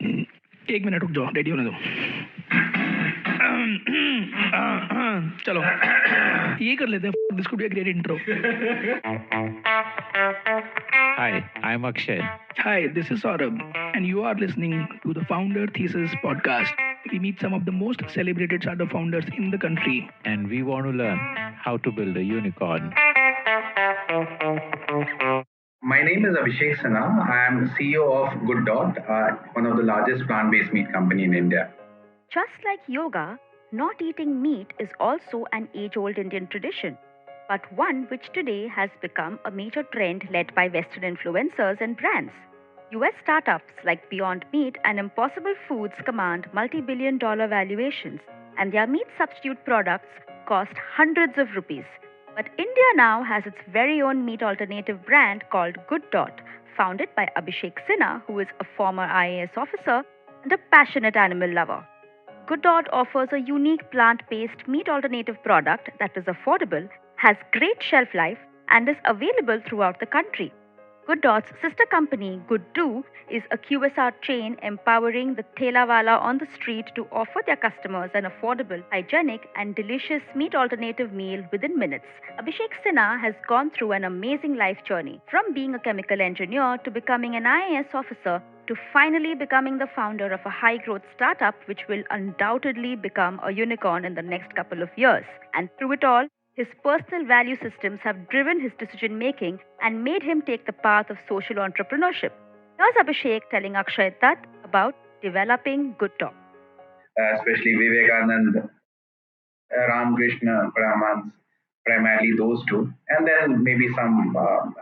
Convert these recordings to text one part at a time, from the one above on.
एक मिनट रुक जाओ, रेडी होने दो। चलो ये कर लेते हैं, this could be a great intro. Hi, I'm Akshay. Hi, this is Saurabh, and you are listening to the Founder Thesis podcast. We meet some of the most celebrated startup founders in the country. And we want to learn how to build a unicorn. My name is Abhishek Sinha. I am CEO of GoodDot, one of the largest plant-based meat company in India. Just like yoga, not eating meat is also an age-old Indian tradition, but one which today has become a major trend led by Western influencers and brands. US startups like Beyond Meat and Impossible Foods command multi-billion-dollar valuations, and their meat substitute products cost hundreds of rupees. But India now has its very own meat alternative brand called GoodDot, founded by Abhishek Sinha, who is a former IAS officer and a passionate animal lover. GoodDot offers a unique plant based meat alternative product that is affordable, has great shelf life, and is available throughout the country. GoodDot's sister company, GoodDo, is a QSR chain empowering the Thelawala on the street to offer their customers an affordable, hygienic, and delicious meat alternative meal within minutes. Abhishek Sinha has gone through an amazing life journey, from being a chemical engineer to becoming an IAS officer to finally becoming the founder of a high growth startup which will undoubtedly become a unicorn in the next couple of years. And through it all, his personal value systems have driven his decision making and made him take the path of social entrepreneurship. Here's Abhishek telling Akshay Dutt about developing GoodDot. Especially Vivekanand, Ramakrishna, Paramans, primarily those two, and then maybe some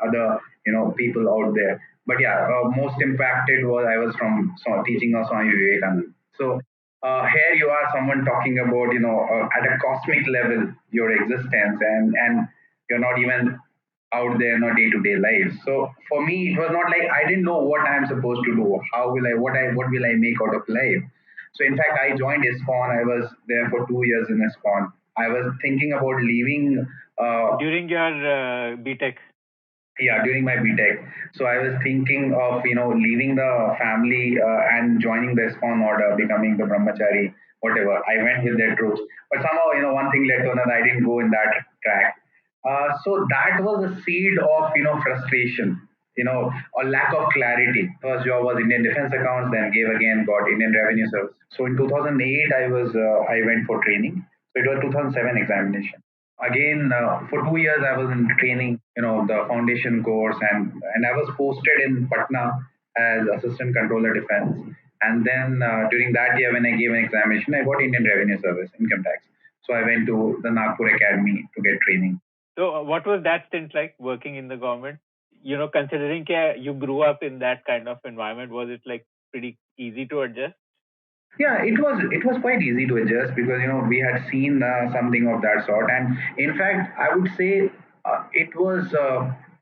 other people out there. But yeah, most impacted was I was from teaching of Swami Vivekanand. So here you are, someone talking about at a cosmic level your existence, and you're not even out there in our day-to-day life. So for me, it was not like I didn't know what I'm supposed to do. How will I? What will I make out of life? So in fact, I joined ISKCON. I was there for 2 years in ISKCON. I was thinking about leaving. During your BTech? Yeah, during my BTech. So I was thinking of leaving the family and joining the ISKCON order, becoming the brahmachari, whatever. I went with their troops, but somehow one thing led to another. I didn't go in that track. So that was a seed of frustration, or lack of clarity. First job was Indian Defense Accounts, then gave again, got Indian Revenue Service. So in 2008, I went for training. So it was 2007 examination. Again, for 2 years, I was in training, the foundation course, and I was posted in Patna as Assistant Controller Defense. And then during that year, when I gave an examination, I got Indian Revenue Service, income tax. So I went to the Nagpur Academy to get training. So what was that stint like, working in the government? Considering you grew up in that kind of environment, was it like pretty easy to adjust? Yeah, it was quite easy to adjust because we had seen something of that sort, and in fact, I would say it was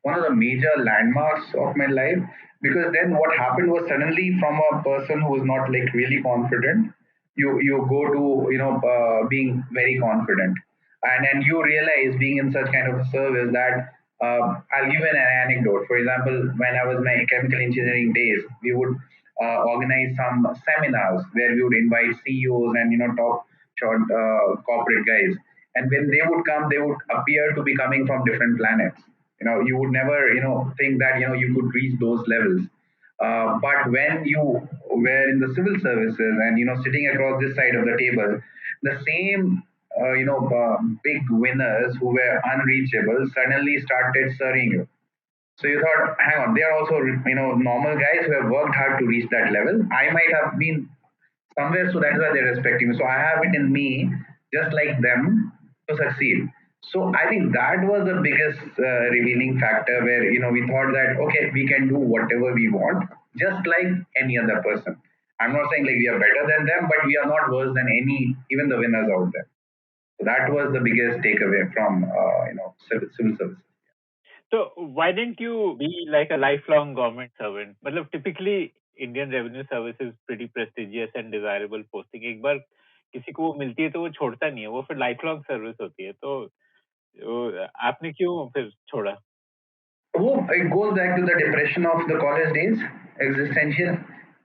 one of the major landmarks of my life, because then what happened was, suddenly from a person who was not like really confident, you go to being very confident, and then you realize, being in such kind of a service, that I'll give an anecdote. For example, when I was my chemical engineering days, we would organize some seminars where we would invite CEOs and top short corporate guys. And when they would come, they would appear to be coming from different planets. You would never think that you could reach those levels. But when you were in the civil services and sitting across this side of the table, the same big winners who were unreachable suddenly started serving you. So you thought, hang on, they are also normal guys who have worked hard to reach that level. I might have been somewhere, so that's why they're respecting me. So I have it in me, just like them, to succeed. So I think that was the biggest revealing factor, where we thought that, okay, we can do whatever we want, just like any other person. I'm not saying like we are better than them, but we are not worse than even the winners out there. So that was the biggest takeaway from civil service. So why didn't you be like a lifelong government servant? Matlab, typically Indian Revenue Service is pretty prestigious and desirable posting. एक बार किसी को वो मिलती है तो वो छोड़ता नहीं है, वो फिर लाइफ लॉन्ग सर्विस होती है. तो आपने क्यों फिर छोड़ा? Oh, it goes back to the depression of the college days, existential.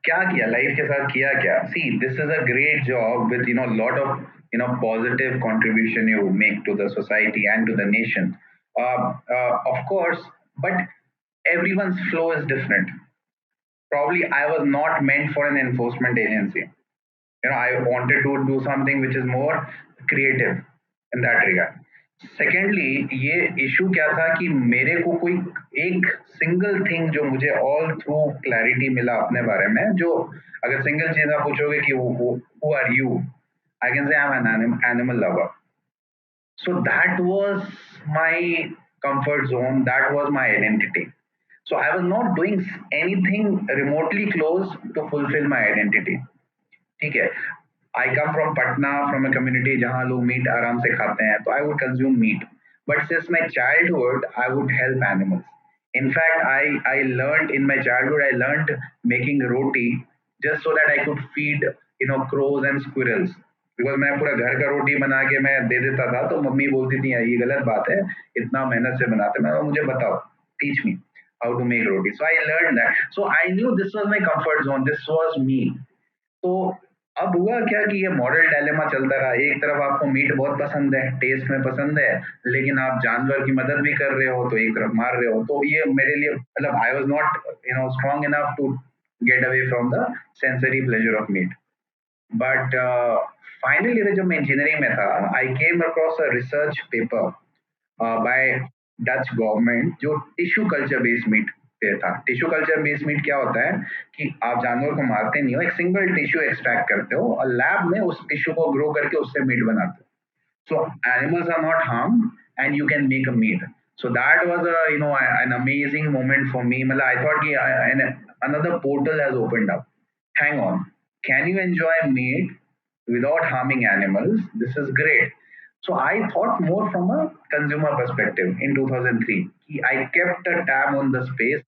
क्या किया लाइफ के साथ किया क्या? See this is a great job with lot of positive contribution you make to the society and to the nation. Of course, but everyone's flow is different. Probably I was not meant for an enforcement agency. I wanted to do something which is more creative in that regard. Secondly, ये issue क्या था कि मेरे को कोई एक single thing जो मुझे ऑल थ्रू क्लैरिटी मिला अपने बारे में, जो अगर सिंगल चीज आप पूछोगे कि who are you, I can say I am an animal lover. So that was my comfort zone, that was my identity. So I was not doing anything remotely close to fulfill my identity. ठीक है, I come from Patna, from a community जहाँ लोग meet आराम से खाते हैं, तो I would consume meat. But since my childhood, I would help animals. In fact, I learned in my childhood, I learned making roti just so that I could feed crows and squirrels. Because मैं पूरा घर का रोटी बना के मैं दे देता था, तो मम्मी बोलती थी ये गलत बात है, इतना मेहनत से बनाते. मैं मुझे बताओ, teach me how to make roti. So I learned that. So I knew this was my comfort zone. This was me. तो अब हुआ क्या कि ये मॉरल डायलेमा चलता रहा. एक तरफ आपको मीट बहुत पसंद है, टेस्ट में पसंद है, लेकिन आप जानवर की मदद भी कर रहे हो, तो एक तरफ मार रहे हो. तो ये मेरे लिए मतलब I was not strong enough to get away from the sensory pleasure of meat. But finally जब मैं इंजीनियरिंग में था, I came across a research paper by Dutch government जो टिश्यू कल्चर बेस्ड मीट पे था. टिश्यू कल्चर बेस्ड मीट क्या होता है कि आप जानवर को मारते नहीं हो, एक सिंगल टिश्यू एक्सट्रैक्ट करते हो और लैब में उस टिश्यू को ग्रो करके उससे मीट बनाते हो. So animals are not harmed and you can make a meat. So that was an amazing moment for me. I thought another portal has opened up. Hang on, can you enjoy meat without harming animals? This is great. So I thought more from a consumer perspective in 2003. I kept a tab on the space.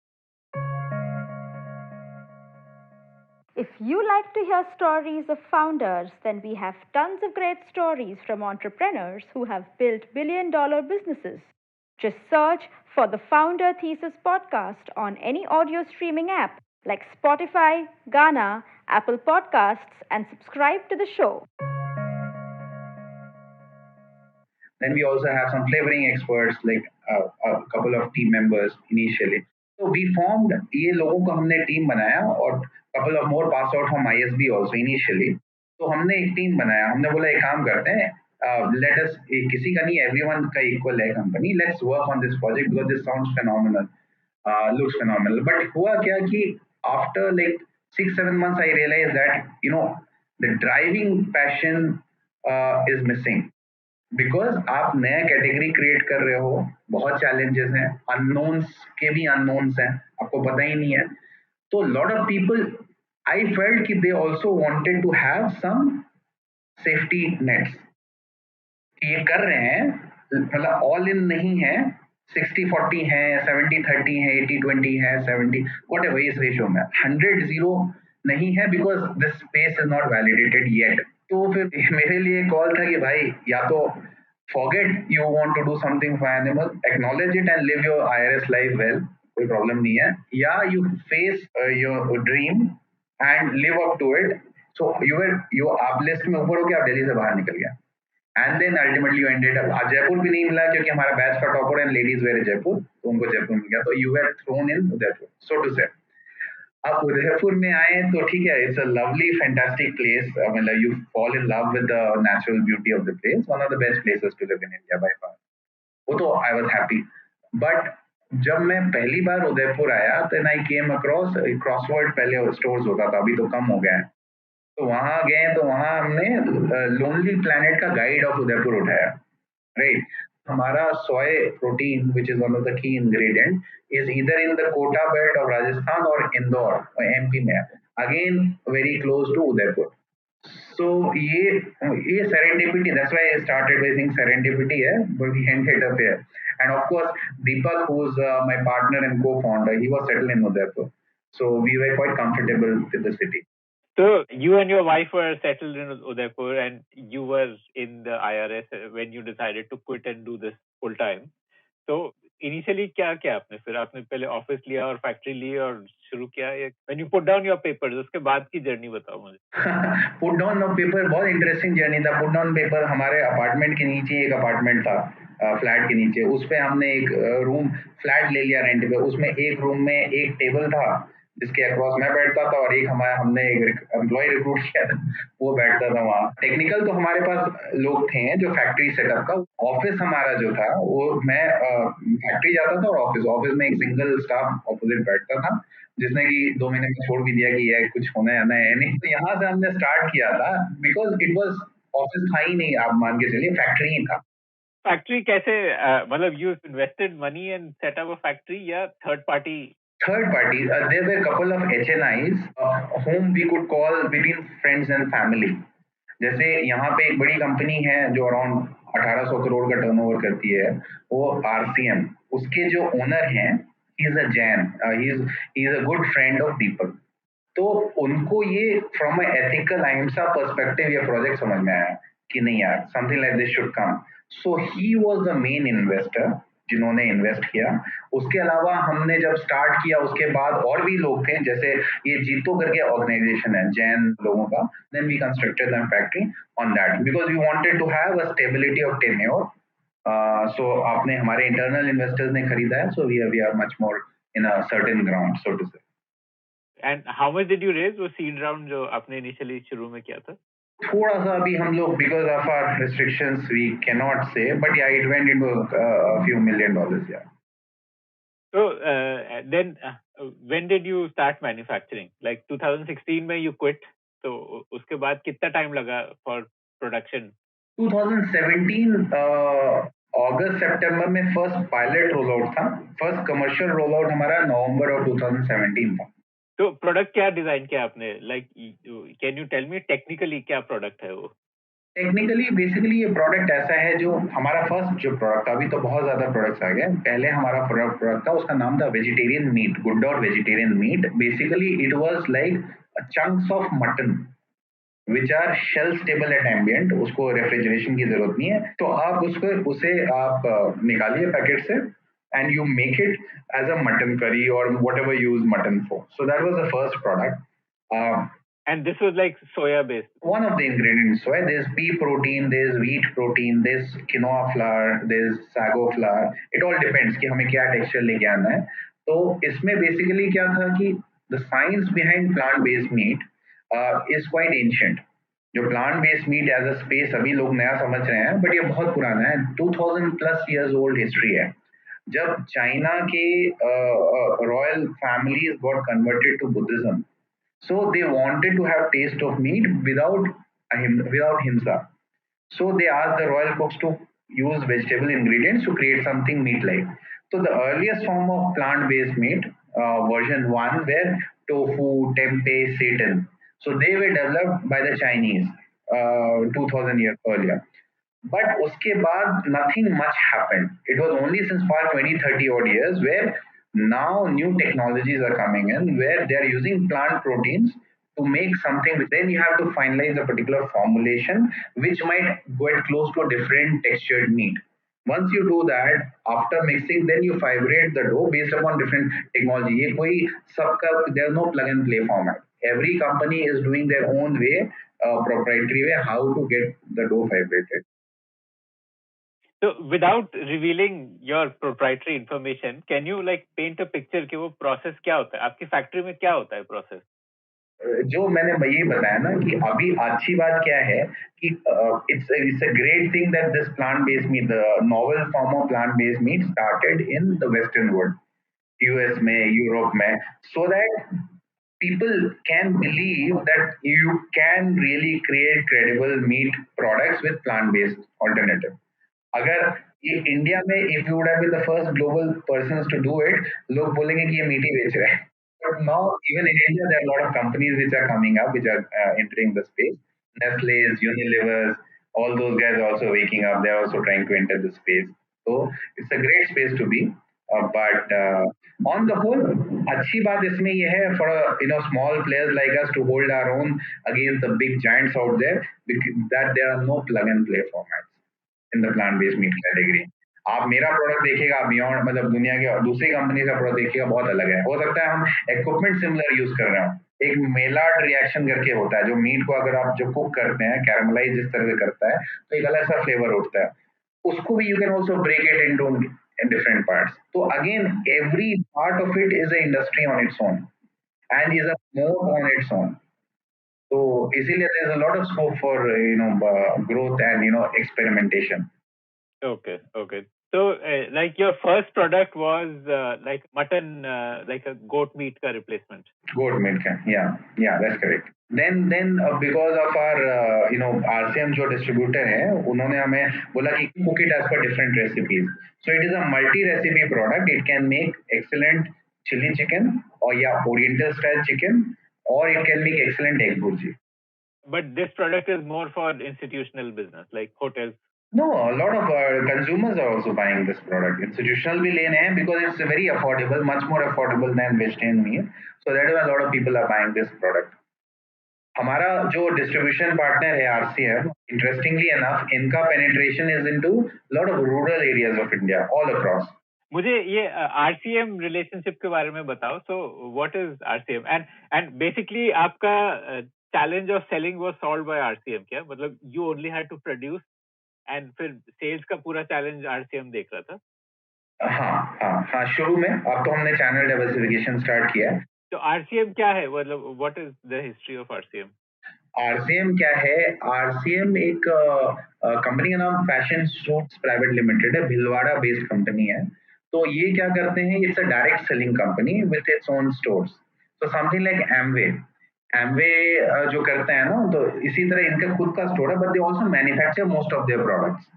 If you like to hear stories of founders, then we have tons of great stories from entrepreneurs who have built billion-dollar businesses. Just search for the Founder Thesis podcast on any audio streaming app like Spotify, Ghana, Apple Podcasts, and subscribe to the show. Then we also have some flavoring experts, like a couple of team members initially. So we formed, ये लोगों को हमने team बनाया, और couple of more passed out from ISB also initially. तो हमने एक team बनाया, हमने बोला एक काम करते हैं, let us, किसी का नहीं, everyone का equal है company, let's work on this project because this sounds phenomenal, looks phenomenal. But हुआ क्या कि after like 6-7 months I realized that the driving passion is missing. Because आप नया कैटेगरी क्रिएट कर रहे हो, बहुत चैलेंजेस हैं, अननोन्स के भी अननोन्स हैं, आपको पता ही नहीं है. तो lot of people, I felt कि they also wanted to have some safety nets. ये कर रहे हैं, मतलब ऑल इन नहीं है, 60-40 है, 70-30 है, 80-20 है, 70 वट एवर इस रेशियो में, 100-0 नहीं है, because this space is not validated yet. तो फिर मेरे लिए कॉल था कि भाई या तो forget you want to do something for animal, acknowledge it and live your IRS life well, कोई प्रॉब्लम नहीं है, या you face your dream and live up to it. So you आप लिस्ट में ऊपर हो के आप दिल्ली से बाहर निकल गया, and then ultimately you ended up, Jaipur भी नहीं मिला क्योंकि हमारा बैच का topper and ladies wear Jaipur, तो उनको जयपुर मिल गया, तो you were thrown in Udaipur, so to say. आप उदयपुर में आए तो ठीक है, it's a lovely fantastic place, मतलब you fall in love with the natural beauty of the place, one of the best places to live in India by far. वो तो I was happy. But जब मैं पहली बार उदयपुर आया, then I came across Crossword, पहले stores होता था, अभी तो कम हो गया है. तो वहां गए, तो वहां हमने लोनली प्लैनेट का गाइड ऑफ उदयपुर उठाया, राइट. हमारा soy protein, which is one of the key ingredient, is either in the Kota belt of Rajasthan or Indore or MP में, again very close to Udaipur. So ये serendipity, that's why I started by saying serendipity है, but we ended up here. And of course Deepak, who's my partner and co-founder, he was settled in Udaipur, so we were quite comfortable with the city. So you and your wife were settled in Udaipur, and you were in the IRS when you decided to quit and do this full time. So initially क्या किया आपने? फिर आपने पहले office लिया और factory ली और शुरू किया, या when you put down your papers उसके बाद की जर्नी बताओ मुझे। पुट डाउन ऑफ पेपर बहुत इंटरेस्टिंग जर्नी था। पुट डाउन पेपर हमारे अपार्टमेंट के नीचे एक अपार्टमेंट था, फ्लैट के नीचे, उस पे हमने एक रूम फ्लैट ले लिया रेंट पे। उसमें एक रूम में एक टेबल था जिसके अक्रॉस मैं बैठता था, और एक हमारा हमने एक एम्प्लॉय रिक्रूट किया था, वो बैठता था वहाँ। टेक्निकल तो हमारे पास लोग थे जो फैक्ट्री सेटअप का। ऑफिस हमारा जो था वो मैं फैक्ट्री जाता था और ऑफिस ऑफिस में एक सिंगल स्टाफ ऑपोजिट बैठता था, जिसने कि 2 महीने में छोड़ भी दिया कि ये कुछ होना है ना है नहीं। तो यहाँ से हमने स्टार्ट किया था, बिकॉज इट वॉज ऑफिस था ही नहीं, आप मान के चलिए फैक्ट्री ही था। फैक्ट्री कैसे, मतलब you invested money and set up a factory या third party? Third parties, there were a couple of HNIs whom we could call between friends and family. जैसे यहाँ पे एक बड़ी कंपनी है जो अराउंड 1800 करोड़ का टर्नओवर करती है, वो RCM। उसके जो ओनर हैं, he is a Jain, he is a good friend of Deepak. तो उनको ये from a ethical ahimsa perspective ये प्रोजेक्ट समझ में आया कि नहीं यार, something like this should come. So he was the main investor जिन्होंने इन्वेस्ट किया। उसके अलावा हमने जब स्टार्ट किया उसके बाद और भी लोग थे, जैसे ये जीतो करके ऑर्गेनाइजेशन है जैन लोगों का। Then we constructed the factory on that because we wanted to have a stability of tenure. So आपने हमारे इंटरनल इन्वेस्टर्स ने खरीदा है, so we are much more in a certain ground, so to say. And how much did you raise वो seed round जो आपने initially शुरू में किया था? थोड़ा सा अभी हम लोग because of our restrictions we cannot say, but yeah it went into a few million dollars, yeah. So then when did you start manufacturing? Like 2016 में you quit, तो उसके बाद कितना टाइम लगा for production? 2017 अगस्त सितंबर में first pilot roll out था। First commercial roll out हमारा November of 2017 था। तो प्रोडक्ट क्या डिजाइन किया आपने? Like can you tell me technically क्या प्रोडक्ट है वो? टेक्निकली बेसिकली ये प्रोडक्ट ऐसा है, जो हमारा फर्स्ट जो प्रोडक्ट था, अभी तो बहुत ज्यादा प्रोडक्ट्स आ गए, पहले हमारा प्रोडक्ट था उसका नाम था vegetarian meat, GoodDot vegetarian meat. Basically it was like chunks of mutton which are shelf stable at ambient. उसको रेफ्रिजरेशन की जरूरत नहीं है, तो आप उसे आप निकालिए पैकेट से and you make it as a mutton curry और whatever use mutton for. So that was the first product. And this was like soya based. One of the ingredients soya. There's pea protein, there's wheat protein, there's quinoa flour, there's sago flour. It all depends कि हमें क्या texture लेके आना है। तो इसमें basically क्या था कि the science behind plant based meat is quite ancient. जो plant based meat as a space अभी लोग नया समझ रहे हैं, बट ये बहुत पुराना है, 2000 प्लस इयर्स ओल्ड हिस्ट्री है। जब चाइना के royal families got converted to Buddhism, so they wanted to have taste of meat without himsa. So they asked the royal cooks to use vegetable ingredients to create something meat-like. So the earliest form of plant-based meat, version 1, were tofu, tempeh, seitan. So they were developed by the Chinese 2000 years earlier. But uske baad nothing much happened. It was only since past 20-30 odd years where now new technologies are coming in, where they are using plant proteins to make something. Then you have to finalize a particular formulation which might get close to a different textured meat. Once you do that, after mixing, then you fibrate the dough based upon different technology. ये कोई सबका, there's no plug and play format. Every company is doing their own way, proprietary way, how to get the dough fibrated. So without revealing your proprietary information, can you like paint a picture कि वो process क्या होता है? आपकी factory में क्या होता है process? जो मैंने यही बताया ना कि अभी अच्छी बात क्या है कि it's a great thing that this plant based meet, the novel form of plant based meet started in the western world, US में, यूरोप में, so that people can believe that you can really create credible meat products with plant-based alternative. अगर ये India में if you would have been the first global persons to do it, लोग बोलेंगे कि ये meet ही बेच रहे हैं। But now even in India there are a lot of companies which are coming up, which are entering the space. Nestle's, Unilever's, all those guys are also waking up. They are also trying to enter the space. So it's a great space to be. But on the whole, अच्छी बात इसमें ये है for small players like us to hold our own against the big giants out there, that there are no plug and play formats in the plant-based meat category. आप मेरा product देखिएगा beyond मतलब दुनिया के दूसरी कंपनी का product देखिएगा बहुत अलग है। हो सकता है हम इक्विपमेंट सिमिलर यूज कर रहे हो। एक मेलार्ड रिएक्शन करके होता है जो मीट को अगर आप जो कुक करते हैं कैरमलाइज जिस तरह से करता है तो एक अलग सा फ्लेवर उठता है। उसको भी you can also break it into different parts. So again, every part of it is an industry on its own and is a mode on its own. So easily there's a lot of scope for growth and experimentation. Okay. So, like your first product was like mutton, like a goat meat ka replacement. Goat meat can, yeah, that's correct. Then because of our RCM जो distributor है उन्होंने हमें बोला कि cook it as per different recipes. So it is a multi-recipe product. It can make excellent chili chicken or Oriental style chicken, or it can make excellent egg burji. But this product is more for institutional business, like hotels. No, a lot of consumers are also buying this product. Institutional भी लेने हैं because it's very affordable, much more affordable than vegetarian meat. So that is why a lot of people are buying this product. हमारा जो distribution partner है RCM, interestingly enough इनका penetration is into lot of rural areas of India all across. मुझे ये RCM relationship के बारे में बताओ। So what is RCM and basically आपका challenge of selling was solved by RCM क्या? मतलब you only had to produce and फिर सेल्स का पूरा चैलेंज आरसीएम देख रहा था? हाँ, शुरू में। अब तो हमने चैनल डाइवर्सिफिकेशन स्टार्ट किया है। तो आरसीएम क्या है? मतलब what is the history of RCM? RCM क्या है? आरसीएम एक कंपनी का नाम फैशन सूट्स प्राइवेट लिमिटेड है, भिलवाड़ा बेस्ड कंपनी है। तो ये क्या करते हैं, it's a direct selling company with its own stores. तो समथिंग लाइक एमवे जो करते हैं ना, तो इसी तरह इनका खुद का स्टोर है, but they also manufacture most of their products.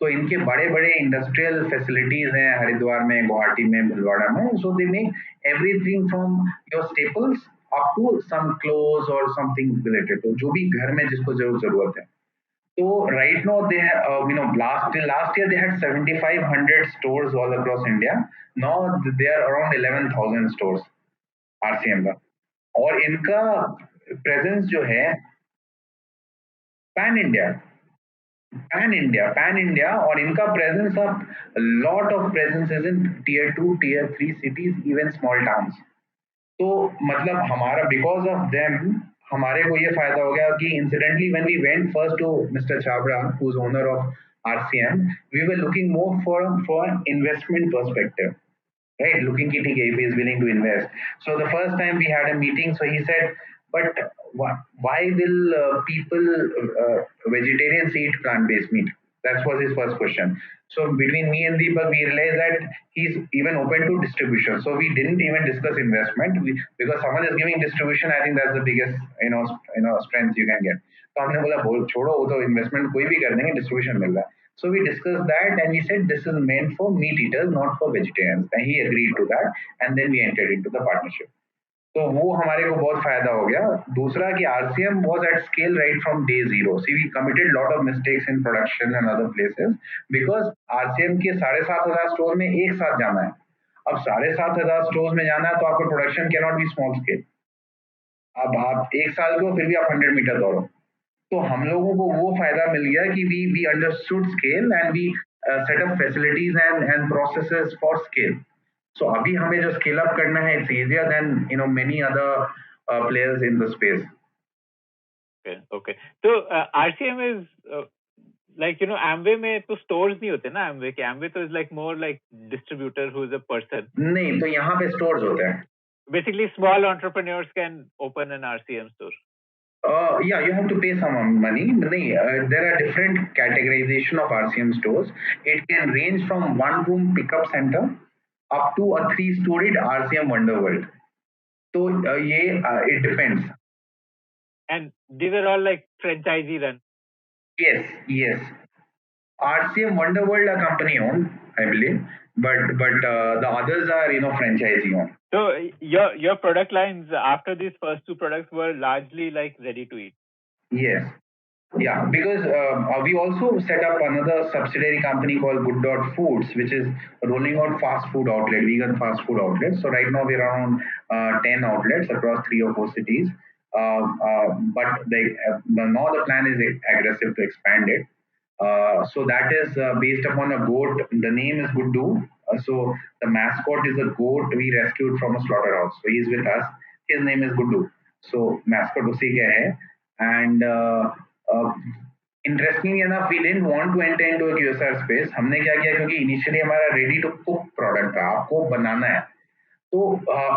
तो इनके बड़े बड़े इंडस्ट्रियल फैसिलिटीज हैं हरिद्वार में, गुवाहाटी में, भिलवाड़ा में। So they make everything from your staples up to some clothes और समथिंग रिलेटेड, तो जो भी घर में जिसको जरूरत है। तो right now they last year they had 7500 stores all across India. Now they are around 11,000 stores RCM का। और इनका प्रेजेंस जो है पैन इंडिया और इनका प्रेजेंस अब lot of presence in tier 2 tier 3 cities, even small towns. तो मतलब हमारा बिकॉज ऑफ देम हमारे को ये फायदा हो गया कि incidentally when we went first to mister Chhabra who is owner of RCM, we were looking more for investment perspective, right? Looking at if he is willing to invest. So the first time we had a meeting, so he said, but why will people vegetarians eat plant-based meat? That was his first question. So between me and Deepak, we realized that he's even open to distribution. So we didn't even discuss investment because someone is giving distribution. I think that's the biggest strength you can get. तो हमने बोला छोड़ो, वो तो investment कोई भी कर देंगे, डिस्ट्रीब्यूशन मिल रहा है। So we discussed that and we said this is meant for meat eaters, not for vegetarians. And he agreed to that and then we entered into the partnership. तो वो हमारे को बहुत फायदा हो गया। दूसरा कि RCM was at scale right from day zero. See, we committed lot of mistakes in production and other places because RCM के 7,500 स्टोर में एक साथ जाना है। अब 7,500 स्टोर में जाना है तो आपका production can not be small scale. अब आप एक साल को फिर भी आप 100 मीटर दौड़ो। तो हम लोगों को वो फायदा मिल गया कि we understood scale and we set up facilities and processes for scale. So अभी हमें जो स्केल अप करना है, it's easier than many other players in the space. Okay तो आरसीएम इज like Amway में तो स्टोर्स नहीं होते ना। Amway तो is like more like distributor who is a person. नहीं, तो यहाँ पे स्टोर्स होते हैं। Basically small entrepreneurs can open an RCM store. Yeah, you have to pay some money. There are different categorization of RCM stores. It can range from one room pickup center up to a 3-storied RCM Wonder World. So it depends. And these are all like franchisee run. Yes. RCM Wonder World are company owned, I believe, but the others are franchisee owned. So your product lines after these first two products were largely like ready to eat. Yes. Yeah, because we also set up another subsidiary company called GoodDot Foods, which is rolling out fast food outlet, vegan fast food outlets. So right now we're around 10 outlets across 3 or 4 cities. But now the plan is aggressive to expand it. So that is based upon a goat. The name is Guddu. So the mascot is a goat we rescued from a slaughterhouse. So he's with us. His name is Guddu. So mascot उसी का है. And uh, interestingly enough, we didn't want to enter into a QSR space. हमने क्या किया क्योंकि initially हमारा ready to cook product था. आपको बनाना है. So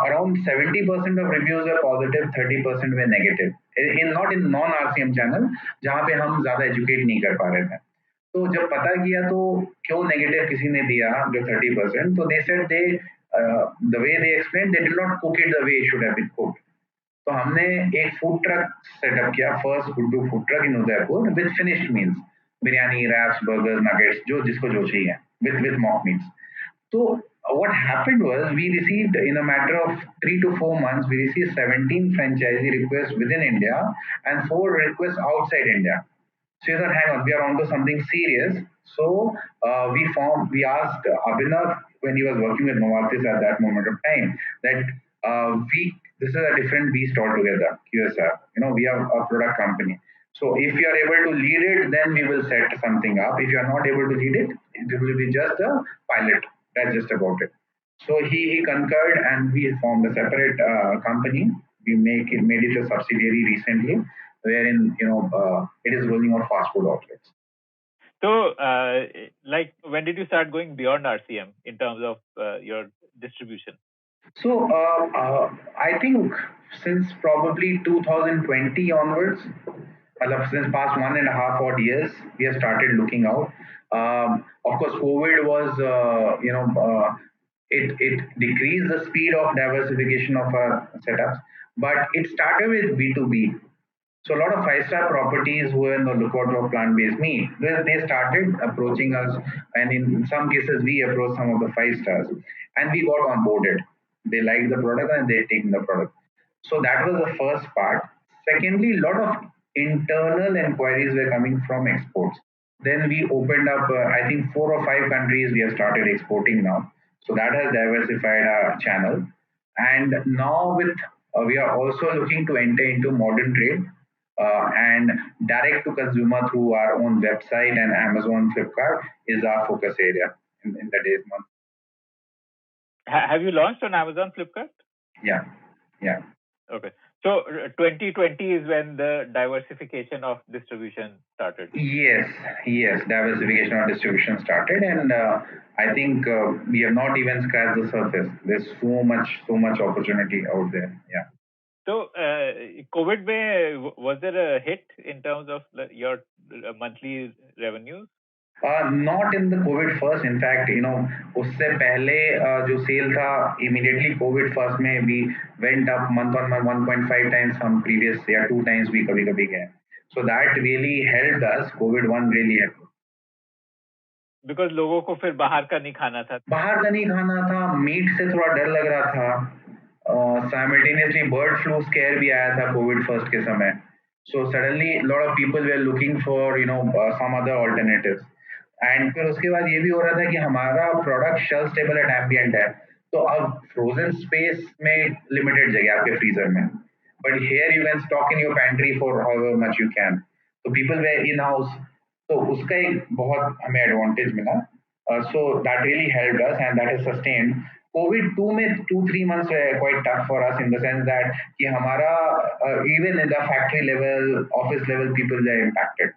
around 70% of reviews were positive, 30% were negative. In not in non-RCM channel, जहाँ पे हम ज़्यादा educate नहीं कर पा रहे थे. तो जब पता किया तो क्यों नेगेटिव किसी ने दिया जो 30%, तो they said they the way they explain they did not cook it the way it should have been cooked. तो हमने एक फूड ट्रक सेटअप किया, first Guddu food truck in Udaipur with finished meals, biryani, wraps, burgers, nuggets, जो जिसको जो चाहिए, with mock meats. So what happened was we received in a matter of 3 to 4 months, we received 17 franchisee requests within India and 4 requests outside India. So you thought, hang on, we are onto something serious. So we asked Abhinav when he was working with Novartis at that moment of time that this is a different beast altogether, QSR. We are a product company. So if you are able to lead it, then we will set something up. If you are not able to lead it, it will be just a pilot. That's just about it. So he concurred and we formed a separate company. We made it a subsidiary recently, wherein it is rolling out fast food outlets. So, like, when did you start going beyond RCM in terms of your distribution? So, I think since probably 2020 onwards, since past 1.5 odd years, we have started looking out. Of course, COVID was, it decreased the speed of diversification of our setups, but it started with B2B. So a lot of five-star properties who were in the lookout for plant-based meat, they started approaching us, and in some cases we approached some of the five stars, and we got onboarded. They liked the product and they taken the product. So that was the first part. Secondly, a lot of internal inquiries were coming from exports. Then we opened up, I think 4 or 5 countries we have started exporting now. So that has diversified our channel. And now we are also looking to enter into modern trade and direct to consumer through our own website, and Amazon, Flipkart is our focus area in the days month. Have you launched on Amazon, Flipkart? Yeah. Okay. So 2020 is when the diversification of distribution started. Yes, diversification of distribution started, and I think we have not even scratched the surface. There's so much opportunity out there. Yeah. So, COVID, was there a hit in terms of your monthly revenues? Not in the COVID first. In fact, उससे पहले जो sale था, immediately COVID first में we went up month on month 1.5 times from previous या 2 times भी कभी गए. So that really helped us. COVID one really helped. Because लोगों को फिर बाहर का नहीं खाना था. मीट से थोड़ा डर लग रहा था. Simultaneously bird flu scare भी आया था COVID first के समय. So suddenly a lot of people were looking for some other alternatives. And फिर उसके बाद ये भी हो रहा था कि हमारा product shelf stable at ambient है, तो अब फ्रोजन स्पेस में लिमिटेड जगह आपके फ्रीजर में, but here you can stock in your pantry for however much you can. तो पीपल वेयर इन हाउस, तो उसका एक बहुत हमें एडवांटेज मिला. So that really helped us and that is sustained. Covid 2 में 2-3 months were quite tough for us in the sense that कि हमारा even in the factory level, office level, people were impacted.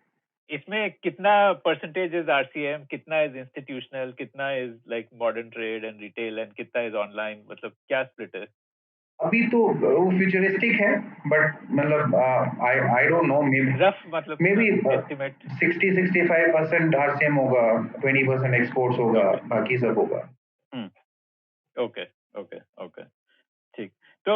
इसमें कितना percentage is RCM, कितना is institutional, कितना is like modern trade and retail, and कितना is online, मतलब क्या split है? अभी तो वो फ्यूचरिस्टिक है, बट मतलब I don't know, may be rough, मतलब मे बी एस्टिमेट 60-65% आरसीएम होगा, 20% एक्सपोर्ट्स होगा, बाकी सब होगा. ओके, ठीक. तो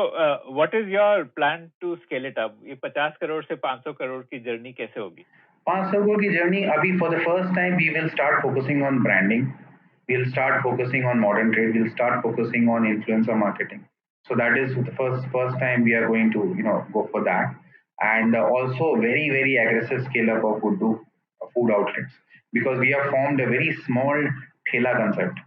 what is your plan to scale it up? ये 50 करोड़ से 500 करोड़ की जर्नी कैसे होगी? 500 करोड़ की जर्नी अभी for the first time we will start focusing on branding, we will start focusing on modern trade, we will start focusing on influencer marketing. So that is the first time we are going to go for that, and also very aggressive scale up of food outlets, because we have formed a very small thela concept,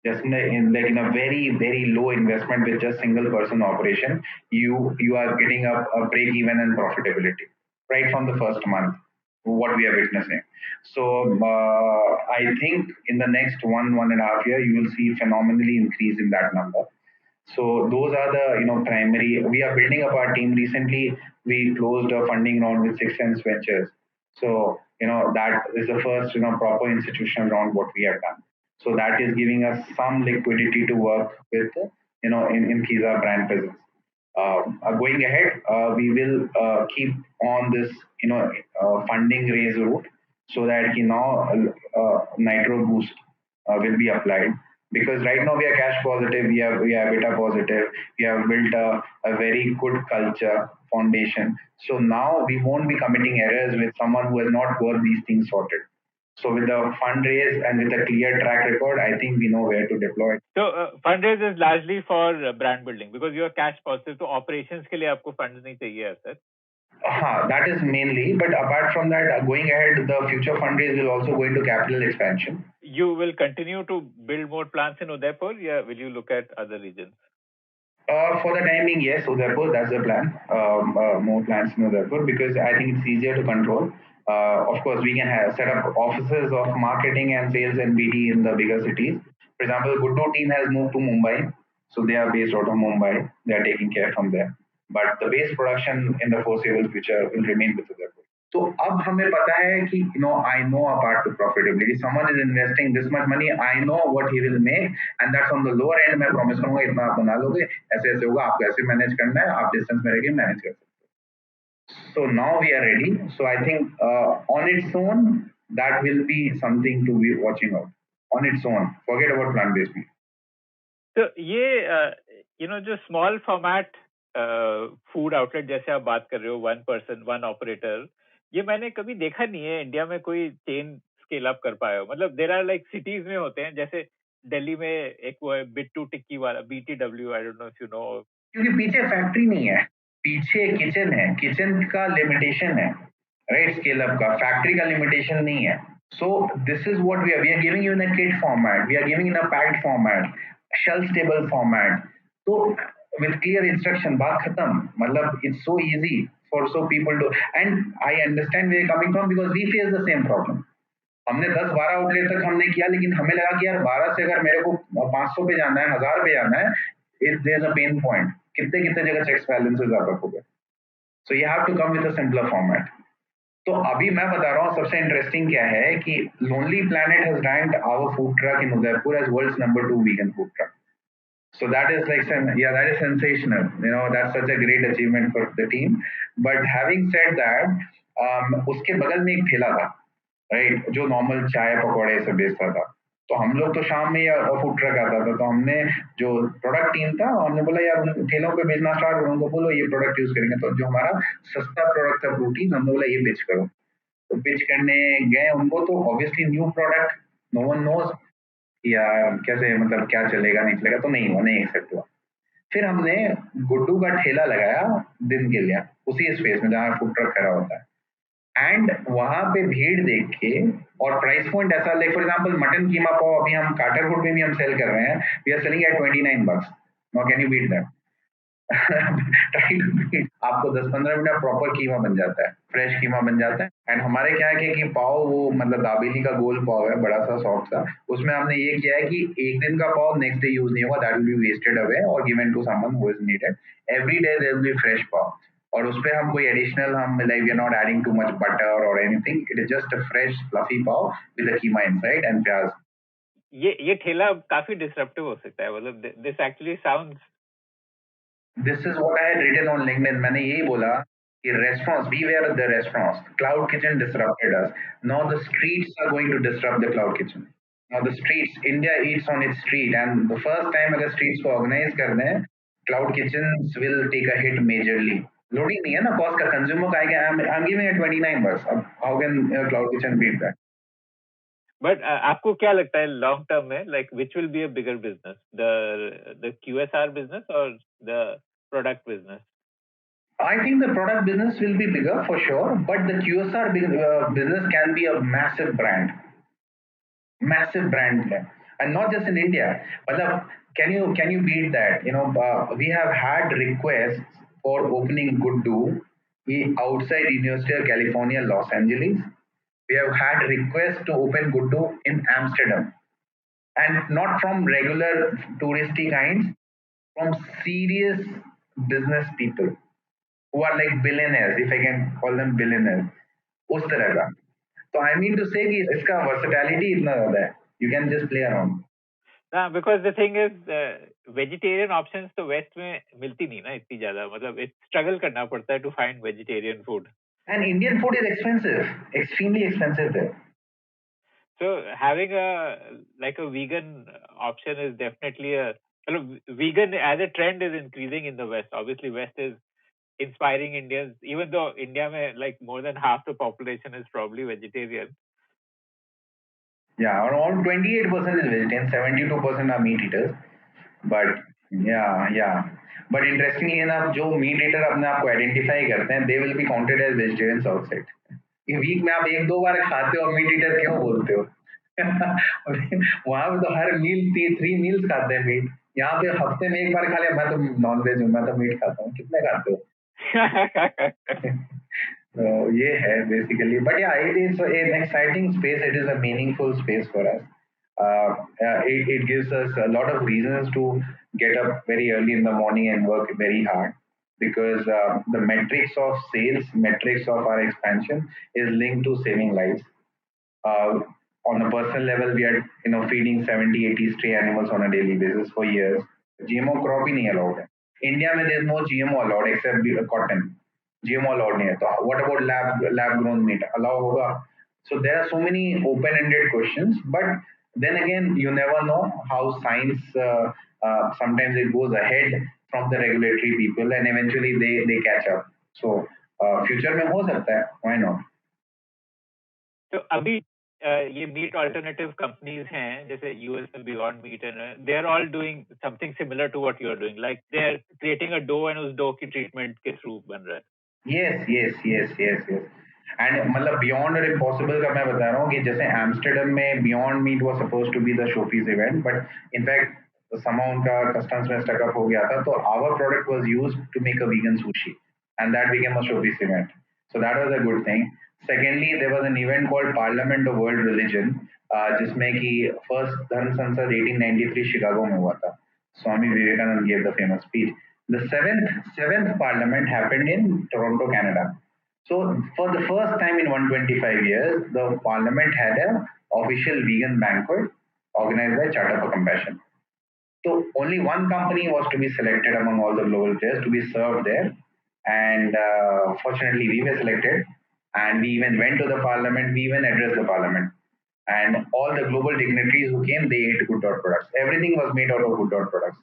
just in a very low investment with just single person operation. You are getting a break even and profitability right from the first month. what we are witnessing. So I think in the next 1.5 year, you will see phenomenally increase in that number. So those are the primary. We are building up our team. Recently, we closed a funding round with Six Sense Ventures. So that is the first proper institutional round what we have done. So that is giving us some liquidity to work with increase our brand presence. Going ahead, we will keep on this funding raise route so that nitro boost will be applied, because right now we are cash positive, we are beta positive, we have built a very good culture foundation. So now we won't be committing errors with someone who has not got these things sorted. So with the fundraise and with a clear track record, I think we know where to deploy. So fundraise is largely for brand building because you are cash positive. तो operations के लिए आपको funds नहीं चाहिए sir. That is mainly, but apart from that, going ahead, the future fundraise will also go into capital expansion. You will continue to build more plants in Udaipur, yeah? Will you look at other regions? For the time being, yes, Udaipur, that's the plan. More plants in Udaipur because I think it's easier to control. Of course, we can set up offices of marketing and sales and BD in the bigger cities. For example, GoodDot team has moved to Mumbai, so they are based out of Mumbai. They are taking care from there. But the base production in the foreseeable future will remain with Udaipur. तो अब हमें पता है कि I know a path to profitability. Someone is investing this much money, I know what he will make, and that's on the lower end. मैं promise करूंगा इतना आप बना लोगे, ऐसे ऐसे होगा, आपको ऐसे मैनेज करना है, आप डिस्टेंस में रह मैनेज कर सकते हो. So now we are ready. So I think on its own that will be something to be watching out. On its own, forget about plant-based meat. तो ये जो small format फूड आउटलेट जैसे आप बात कर रहे हो, 1 person 1 ऑपरेटर, ये मैंने कभी देखा नहीं है इंडिया में कोई चेन स्केल अप कर पाया हो. मतलब देयर आर लाइक सिटीज में होते हैं, जैसे दिल्ली में एक वो है बिट्टू टिक्की वाला, BTW, I don't know if you know. क्योंकि पीछे फैक्ट्री नहीं है, पीछे किचन है, किचन का लिमिटेशन है, राइट? स्केल अप का फैक्ट्री का लिमिटेशन नहीं है. So this is what we are giving you in a kit format, we are giving in a packed format, shelf stable format. So with clear instruction, baat khatam. Matlab it's so easy for so people to, and I understand where you're coming from because we face the same problem. हमने 10-12 outlet तक हमने किया, लेकिन हमें लगा कि यार 12 से अगर मेरे को 500 पे जाना है, 1000 पे जाना है, if there's a pain point, कितने कितने जगह चेक्स बैलेंसेस आप रखोगे. So you have to come with a simpler format. तो अभी मैं बता रहा हूँ सबसे इंटरेस्टिंग क्या है कि Lonely Planet has ranked our food truck in Udaipur as world's #2 vegan food truck. So that is like, yeah, that is sensational. That's such a great achievement for the team. But having said that, उसके बगल में एक ठेला था, right, जो normal चाय पकौड़े से बेचता था. तो हम लोग तो शाम में फूड ट्रक आता था, तो हमने जो प्रोडक्ट टीम था, हमने बोला यार उन ठेलों पे बेचना स्टार्ट करो, उनको बोलो ये प्रोडक्ट यूज करेंगे. तो जो हमारा सस्ता प्रोडक्ट था प्रोटीन, हमने बोला ये पिच करो. तो पिच करने गए उनको, तो obviously new product, no one knows यार कैसे, मतलब क्या चलेगा नहीं चलेगा, तो नहीं एक्सेप्ट हुआ. फिर हमने गुड्डू का ठेला लगाया दिन के लिए उसी स्पेस में जहाँ फूड ट्रक खड़ा होता है, एंड वहां पे भीड़ देख के और प्राइस पॉइंट ऐसा, लाइक फॉर एग्जांपल मटन कीमा पाव अभी हम काटरहुड में भी हम सेल कर रहे हैं, we are selling at $29. Now can you beat that? Try to beat. आपको 10-15 मिनट में प्रॉपर कीमा बन जाता है, फ्रेश कीमा बन जाता है. एंड हमारे क्या है कि पाव वो मतलब दाबेली का गोल पाव है, बड़ा सा सॉफ्ट सा, उसमें हमने ये किया है कि एक दिन का पाव नेक्स्ट डे यूज नहीं होगा, that will be wasted away और given to someone who is needed. Every day there will be fresh pav, और उस पे हम कोई एडिशनल, हम like we are not adding too much butter और anything, it is just a fresh fluffy pav with a keema inside and pyaz. ये ठेला काफी डिसरप्टिव हो सकता है. मतलब this actually sounds, this is what I had written on LinkedIn. मैंने यही बोला कि restaurants, we were the restaurants, cloud kitchen disrupted us, now the streets are going to disrupt the cloud kitchen. Now the streets, India eats on its street, and the first time अगर streets को organize करने हैं, cloud kitchens will take a hit majorly. Loading नहीं है ना cost का, consumer का आएगा, I'm giving it $29. अब how can cloud kitchen beat that? But आपको क्या लगता है लॉन्ग टर्म में, like which will be a bigger business, the QSR business और the product business? I think the product business will be bigger for sure, but the QSR business can be a massive brand, and not just in India. Matlab, can you beat that? We have had requests for opening GoodDot outside University of California, Los Angeles. We have had requests to open GoodDot in Amsterdam, and not from regular touristy kinds, from serious business people who are like billionaires, if I can call them billionaires. उस तरह का. So I mean to say कि इसका versatility इतना ज़्यादा है. You can just play around. ना, because the thing is, vegetarian options तो वेस्ट में मिलती नहीं ना इतनी ज्यादा, मतलब स्ट्रगल करना पड़ता है to find vegetarian food. And Indian food is expensive, extremely expensive there. So having a vegan option is definitely vegan as a trend is increasing in the West. Obviously, West is inspiring Indians, even though India mein, like more than half the population is probably vegetarian. Yeah, around 28% is vegetarian, 72% are meat eaters. But yeah. But interestingly enough, जो meat eater अपने आप को identify करते हैं, they will be counted as vegetarians outside. कि week में आप एक दो बार खाते हो, मीट ईटर क्यों बोलते हो? वहां पे तो हर मील 3 मील्स खाते हैं मीट. यहाँ पे हफ्ते में एक बार खा लिया. मैं तो नॉन वेज हूँ, मैं तो मीट खाता हूँ. कितने खाते हो? So ये है basically, but yeah, it is an exciting space. It is a meaningful space for us. It gives us a lot of reasons to get up very early in the morning and work very hard, because the metrics of sales, metrics of our expansion is linked to saving lives. Uh, on a personal level, we are feeding 70, 80 stray animals on a daily basis for years. GMO crop ही नहीं allowed है. India में there is no GMO allowed except cotton. GMO allowed नहीं है. तो what about lab grown meat? Allow होगा? So there are so many open-ended questions, but then again, you never know how science sometimes it goes ahead from the regulatory people, and eventually they catch up. So future में हो सकता है. Why not? तो अभी ये meet alternative companies हैं जैसे US में Beyond Meat and they are all doing something similar to what you are doing, like they are creating a dough and उस डो की ट्रीटमेंट के थ्रू बन रहा है. Yes. एंड मतलब बियॉन्ड और इम्पॉसिबल का मैं बता रहा हूँ कि जैसे एम्स्टर्डम में Beyond Meat was suppose to be the showpiece event, but in fact समा उनका कस्टम्स में स्टक अप हो गया था, तो our product was used to make a vegan sushi and that became a showpiece event. So that was a good thing. Secondly there was an event called parliament of world religion, जिसमें कि first धर्म संसद 1893 Chicago में हुआ था. Swami Vivekananda gave the famous speech. The seventh parliament happened in Toronto, Canada. So for the first time in 125 years, the parliament had an official vegan banquet organized by Charter for Compassion. So only one company was to be selected among all the global players to be served there, and fortunately we were selected, and we even went to the parliament. We even addressed the parliament, and all the global dignitaries who came, they ate GoodDot products. Everything was made out of GoodDot products.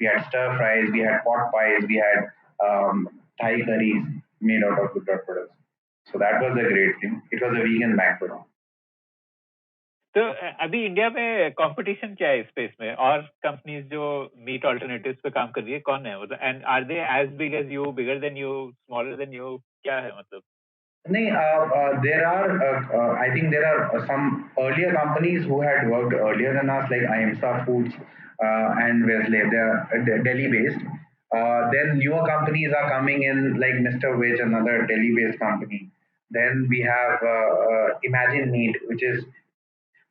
We had stir fries, we had pot pies, we had Thai curries made out of GoodDot products. So that was a great thing. It was a vegan banquet. तो अभी India में competition क्या है इस space में, और companies जो meet alternatives पे काम कर रही है कौन है, मतलब and are they as big as you, bigger than you, smaller than you, क्या है मतलब? There are, I think there are some earlier companies who had worked earlier than us, like Ahimsa Foods and Wesley. They are Delhi-based. Then newer companies are coming in, like Mr. Veg, another Delhi-based company. Then we have Imagine Meat, which is,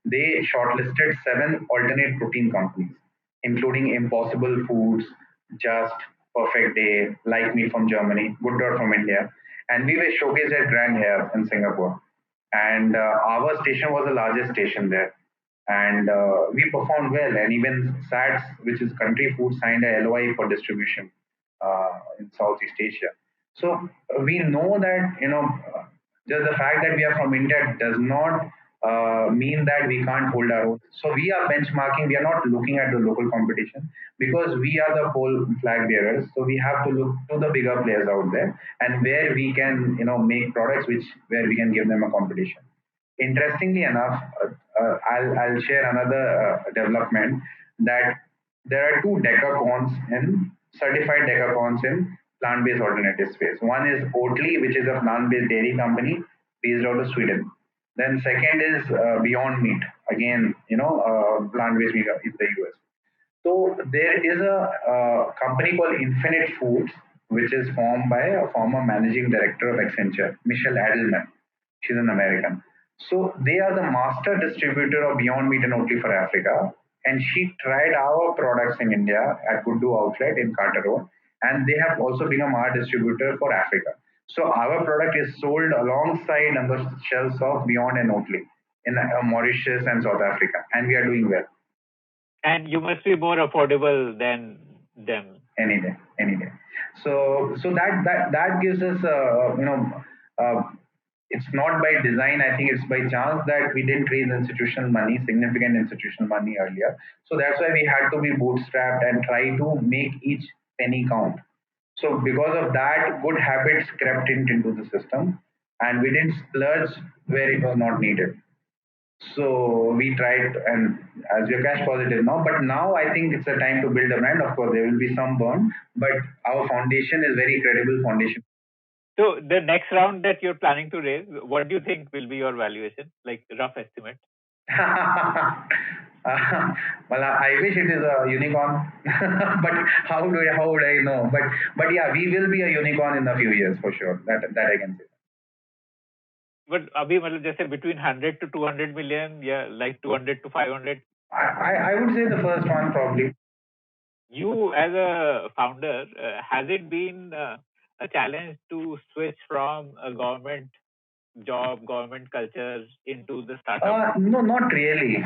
they shortlisted 7 alternate protein companies, including Impossible Foods, Just, Perfect Day, Like Meat from Germany, GoodDot from India, and we were showcased at Grand here in Singapore. And our station was the largest station there, and we performed well. And even SATS, which is Country Food, signed a LOI for distribution in Southeast Asia. So we know that just the fact that we are from India does not mean that we can't hold our own. So we are benchmarking. We are not looking at the local competition because we are the whole flag bearers. So we have to look to the bigger players out there and where we can, make products where we can give them a competition. Interestingly enough, I'll share another development that there are two decacons in certified decacons in plant-based alternative space. One is Oatly, which is a plant-based dairy company based out of Sweden. Then second is Beyond Meat, again, plant-based meat in the US. So there is a company called Infinite Foods, which is formed by a former managing director of Accenture, Michelle Adelman. She's an American. So they are the master distributor of Beyond Meat and Oatly for Africa. And she tried our products in India at GoodDot outlet in Carter Road. And they have also become our distributor for Africa. So our product is sold alongside on the shelves of Beyond and Oatly in Mauritius and South Africa. And we are doing well. And you must be more affordable than them. Any day, any day. So that gives us, uh, it's not by design. I think it's by chance that we didn't raise institutional money, significant institutional money earlier. So that's why we had to be bootstrapped and try to make each penny count. So because of that, good habits crept into the system, and we didn't splurge where it was not needed. So we tried, and as we're cash positive now, but now I think it's a time to build a brand. Of course, there will be some burn, but our foundation is very credible foundation. So the next round that you're planning to raise, what do you think will be your valuation? Like rough estimate? Well, I wish it is a unicorn, but how would I know? But yeah, we will be a unicorn in a few years for sure. That I can say. But अभी मतलब जैसे between 100 to 200 million, yeah, like 200 to 500. I would say the first one probably. You as a founder, has it been a challenge to switch from a government job, government culture into the startup? No, not really.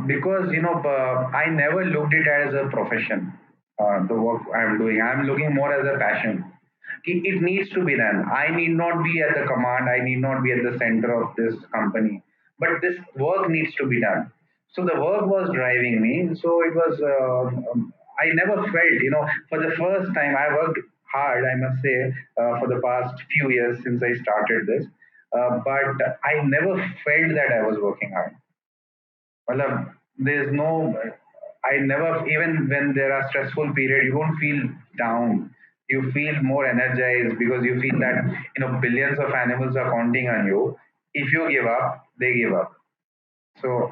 Because I never looked it as a profession. The work I'm doing, I'm looking more as a passion. It needs to be done. I need not be at the command. I need not be at the center of this company. But this work needs to be done. So the work was driving me. So it was. I never felt, for the first time, I worked hard. I must say, for the past few years since I started this. But I never felt that I was working hard. Matlab, there's no, I never, even when there are stressful periods, you don't feel down. You feel more energized because you feel that, billions of animals are counting on you. If you give up, they give up. So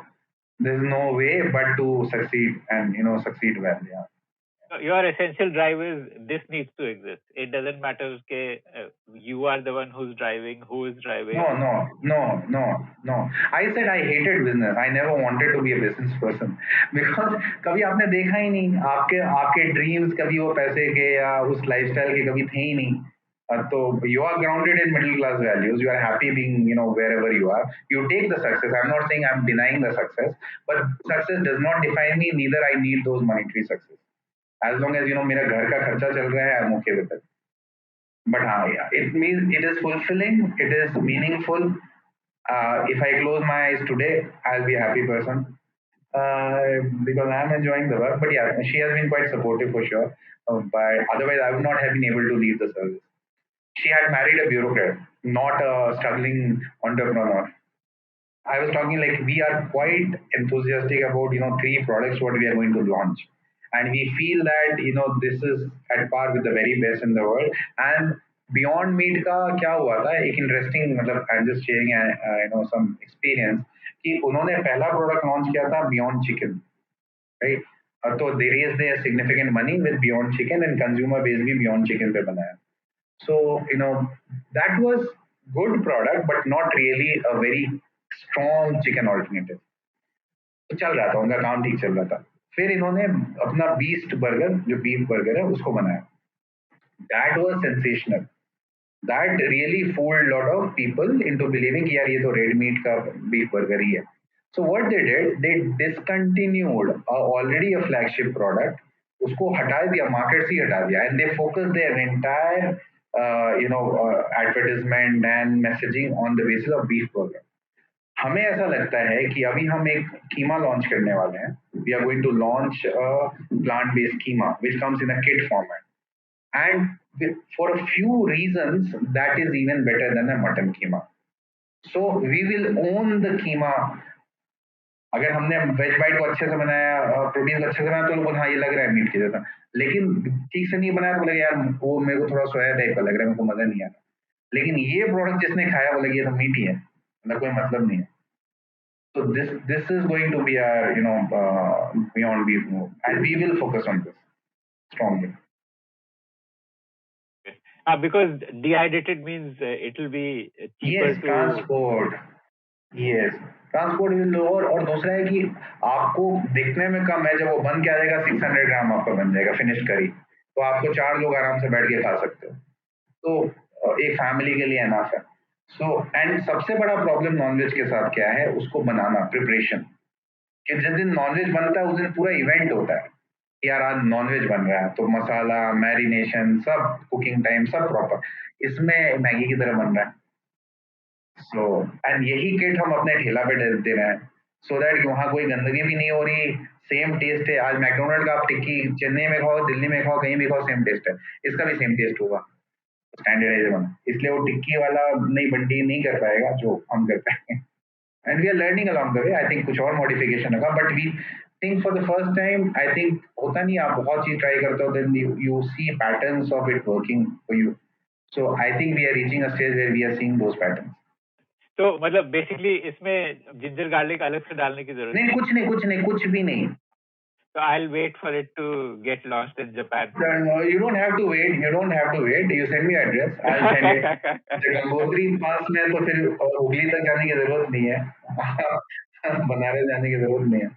there's no way but to succeed and, succeed well. Yeah. Your essential drive is this needs to exist. It doesn't matter ke, you are the one who's driving, who is driving. No. I said I hated business. I never wanted to be a business person because कभी आपने देखा ही नहीं आपके आपके dreams कभी वो पैसे के या उस लाइफस्टाइल के कभी थे ही नहीं तो you are grounded in middle class values. You are happy being wherever you are. You take the success. I'm not saying I'm denying the success, but success does not define me. Neither I need those monetary success. As long as मेरा घर का खर्चा चल रहा है, I'm okay with it. But yeah, it means it is fulfilling, it is meaningful. If I close my eyes today, I'll be a happy person because I'm enjoying the work. But yeah, she has been quite supportive for sure. But otherwise, I would not have been able to leave the service. She had married a bureaucrat, not a struggling entrepreneur. I was talking like we are quite enthusiastic about three products what we are going to launch, and we feel that this is at par with the very best in the world. And Beyond Meat का क्या हुआ था एक interesting मतलब I am just sharing some experience कि उन्होंने पहला product launch किया था बियॉन्ड चिकन राइट तो they raise the significant money with beyond chicken and consumer base भी बियॉन्ड चिकन पे बनाया so that was good product but not really a very strong chicken alternative तो चल रहा था उनका काम ठीक चल रहा था फिर इन्होंने अपना बीस्ट बर्गर जो बीफ बर्गर है उसको बनाया that was sensational that really fooled lot of people into believing कि यार ये तो रेड मीट का बीफ बर्गर ही है so what they did they discontinued already a flagship product उसको हटा दिया मार्केट से ही हटा दिया and they focus their entire advertisement and messaging on the basis of beef burger हमें ऐसा लगता है कि अभी हम एक कीमा लॉन्च करने वाले हैं we are going to launch plant based keema which comes in a kit format and for a few reasons that is even better than a mutton keema so we will own the keema अगर हमने veg bite को अच्छे से बनाया protein को अच्छे से बनाया तो लोग हाँ ये लग रहा है मीट के जैसा लेकिन ठीक से नहीं बनाया तो लगे यार वो मेरे को थोड़ा सोया टाइप का लग रहा है मेरे को मजा नहीं आ रहा लेकिन ये प्रोडक्ट जिसने खाया वो लगे ये तो मीट ही है मतलब कोई मतलब नहीं है So this is going to be our beyond beef move, and we will focus on this strongly. Because dehydrated means it will be cheaper Yes, to. transport. Yes, transport will lower. और दूसरा है कि आपको दिखने में कम है, जब वो बन के आ जाएगा 600 ग्राम आपका बन जाएगा फिनिश करी, तो आपको 4 लोग आराम से बैठ के खा सकते हो। तो एक फैमिली के लिए एनफ है। सो एंड सबसे बड़ा प्रॉब्लम नॉनवेज के साथ क्या है, उसको बनाना, प्रिपरेशन। कि जिस दिन नॉनवेज बनता है उस दिन पूरा इवेंट होता है कि यार आज नॉनवेज बन रहा है, तो मसाला, मैरिनेशन, सब कुकिंग टाइम सब प्रॉपर, इसमें मैगी की तरह बन रहा है। सो एंड यही किट हम अपने ठेला पे दे रहे हैं, सो दैट वहाँ कोई गंदगी भी नहीं हो रही, सेम टेस्ट है। आज मैकडोनल्ड का आप टिक्की चेन्नई में खाओ, दिल्ली में खाओ, कहीं भी खाओ, सेम टेस्ट है, इसका भी सेम टेस्ट होगा, स्टैंडर्डाइजेशन। इसलिए वो टिक्की वाला नई बंटी नहीं कर पाएगा जो हम कर पाएंगे। And we are learning along the way, I think कुछ और मॉडिफिकेशन होगा, but we think for the first time, I think होता नहीं, आप बहुत चीज ट्राई करते हो, then you see patterns of it working for you. So I think we are reaching a stage where we are seeing those patterns. तो मतलब basically इसमें जिंजर गार्लिक अलग से डालने की जरूरत नहीं, कुछ नहीं, कुछ नहीं, कुछ भी नहीं। So I'll wait for it to get launched in Japan. No, you don't have to wait. You don't have to wait. You send me address. I'll send it. Gangotri पास में है, तो फिर हुगली तक जाने की जरूरत नहीं है। बनारस जाने की जरूरत नहीं है।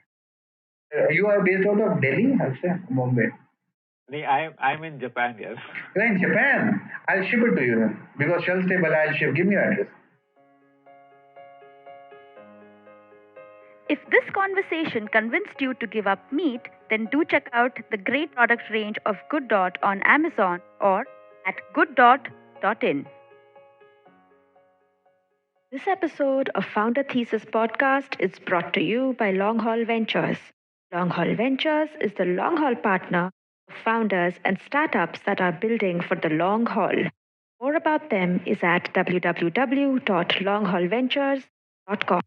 You are based out of Delhi, अच्छा, Bombay. I'm in Japan, yes. You're in Japan. I'll ship it to you then. Because shelf stable, I'll ship. Give me your address. If this conversation convinced you to give up meat, then do check out the great product range of GoodDot on Amazon or at gooddot.in. This episode of Founder Thesis Podcast is brought to you by Long Haul Ventures. Long Haul Ventures is the long haul partner of founders and startups that are building for the long haul. More about them is at www.longhaulventures.com.